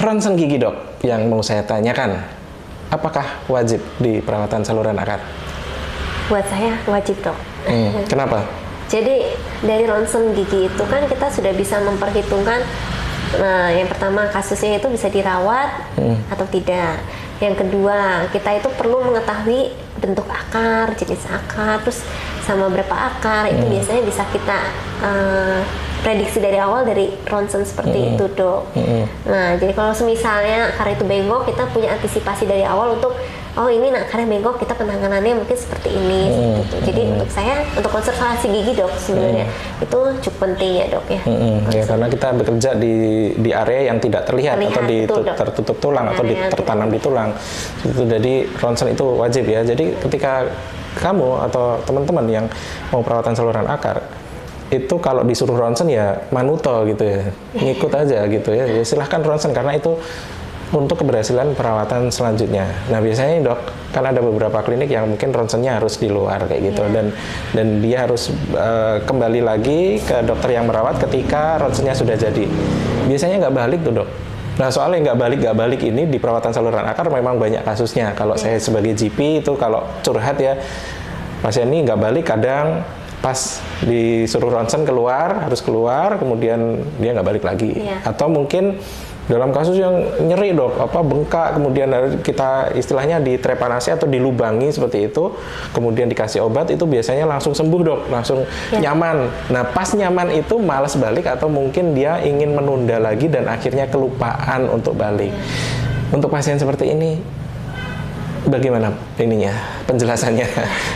Ronsen gigi dok, yang mau saya tanyakan, apakah wajib di perawatan saluran akar? Buat saya wajib dok. Kenapa? Jadi dari ronsen gigi itu kan kita sudah bisa memperhitungkan, yang pertama kasusnya itu bisa dirawat atau tidak. Yang kedua, kita itu perlu mengetahui bentuk akar, jenis akar, terus sama berapa akar, itu biasanya bisa kita prediksi dari awal dari ronsen seperti itu dok. Nah, jadi kalau misalnya akar itu bengkok, kita punya antisipasi dari awal untuk oh ini akarnya bengkok, kita penanganannya mungkin seperti ini. Jadi untuk saya, untuk konservasi gigi dok sebenarnya itu cukup penting ya dok ya. Ya, karena kita bekerja di area yang tidak terlihat atau tertutup tulang atau tertanam di tulang. Jadi ronsen itu wajib ya. Jadi ketika kamu atau teman-teman yang mau perawatan saluran akar, itu kalau disuruh ronsen ya manuto gitu ya, ngikut aja gitu ya. Ya silahkan ronsen karena itu untuk keberhasilan perawatan selanjutnya. Nah biasanya dok, kan ada beberapa klinik yang mungkin ronsennya harus di luar kayak gitu, dan dia harus kembali lagi ke dokter yang merawat ketika ronsennya sudah jadi. Biasanya nggak balik tuh dok. Nah soalnya nggak balik ini di perawatan saluran akar memang banyak kasusnya. Kalau saya sebagai GP itu kalau curhat ya, pasien ini nggak balik kadang pas disuruh ronsen harus keluar, kemudian dia nggak balik lagi. Atau mungkin dalam kasus yang nyeri dok, bengkak, kemudian kita istilahnya ditrepanasi atau dilubangi seperti itu, kemudian dikasih obat, itu biasanya langsung sembuh dok, langsung nyaman. Nah pas nyaman itu malas balik atau mungkin dia ingin menunda lagi dan akhirnya kelupaan untuk balik. Untuk pasien seperti ini bagaimana ininya penjelasannya?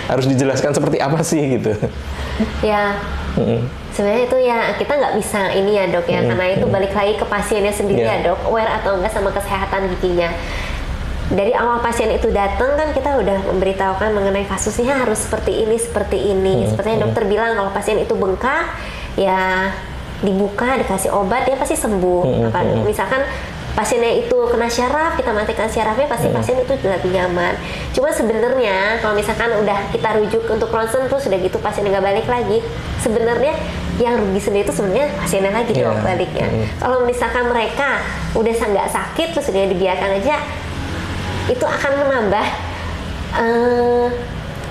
Harus dijelaskan seperti apa sih gitu? Ya. Sebenarnya itu ya kita nggak bisa ini ya dok ya, karena itu balik lagi ke pasiennya sendiri ya dok, aware atau enggak sama kesehatan giginya. Dari awal pasien itu datang kan kita udah memberitahukan mengenai kasusnya harus seperti ini. Seperti yang dokter bilang, kalau pasien itu bengkak ya dibuka, dikasih obat, dia pasti sembuh. Misalkan pasiennya itu kena syaraf, kita matikan syarafnya, pasti pasien itu lebih nyaman. Cuma sebenarnya kalau misalkan udah kita rujuk untuk ronsen terus sudah gitu pasiennya nggak balik lagi, sebenarnya yang rugi sendiri itu sebenarnya pasiennya lagi dok baliknya. Kalau misalkan mereka udah nggak sakit terus sudah dibiarkan aja, itu akan menambah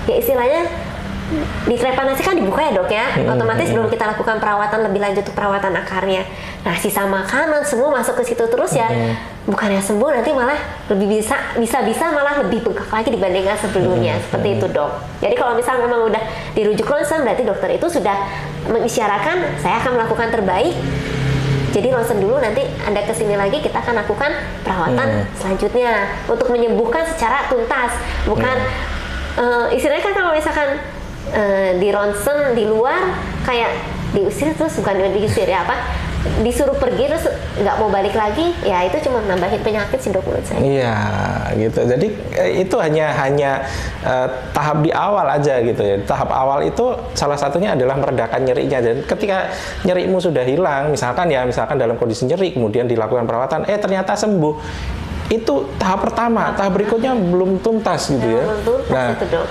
ya istilahnya ditrepanasi kan dibuka ya dok ya, otomatis belum kita lakukan perawatan lebih lanjut untuk perawatan akarnya. Nah sisa makanan semua masuk ke situ terus ya, bukannya sembuh nanti malah lebih bisa malah lebih bengkak lagi dibandingkan sebelumnya. Seperti itu dok. Jadi kalau misalnya memang udah dirujuk ronsen, berarti dokter itu sudah mengisyaratkan saya akan melakukan terbaik. Jadi ronsen dulu, nanti Anda kesini lagi kita akan lakukan perawatan selanjutnya untuk menyembuhkan secara tuntas. Bukan istilahnya kan kalau misalkan di ronsen di luar kayak diusir, terus bukan diusir ya disuruh pergi terus nggak mau balik lagi, ya itu cuma nambahin penyakit sih dok menurut saya. Iya gitu. Jadi itu hanya tahap di awal aja gitu ya. Tahap awal itu salah satunya adalah meredakan nyerinya. Dan ketika nyerimu sudah hilang, misalkan dalam kondisi nyeri kemudian dilakukan perawatan, ternyata sembuh. Itu tahap pertama, tahap berikutnya belum tuntas gitu ya.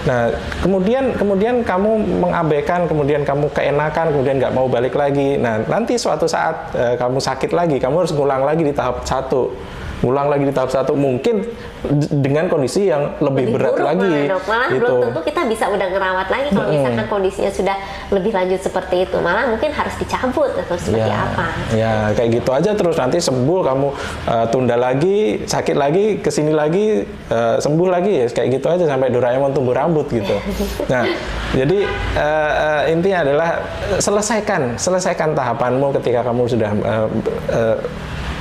Nah, kemudian kamu mengabaikan, kemudian kamu keenakan, kemudian nggak mau balik lagi. Nah, nanti suatu saat kamu sakit lagi, kamu harus ngulang lagi di tahap 1. Mungkin dengan kondisi yang lebih berat buruk, lagi. Malah gitu. belum tentu kita bisa udah ngerawat lagi kalau misalkan kondisinya sudah lebih lanjut seperti itu. Malah mungkin harus dicabut atau seperti apa. Ya, kayak gitu aja terus nanti sembuh kamu tunda lagi, sakit lagi, kesini lagi, sembuh lagi ya kayak gitu aja sampai Doraemon tumbuh rambut gitu. Nah, jadi intinya adalah selesaikan tahapanmu ketika kamu sudah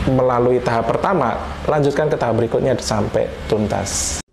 melalui tahap pertama, lanjutkan ke tahap berikutnya sampai tuntas.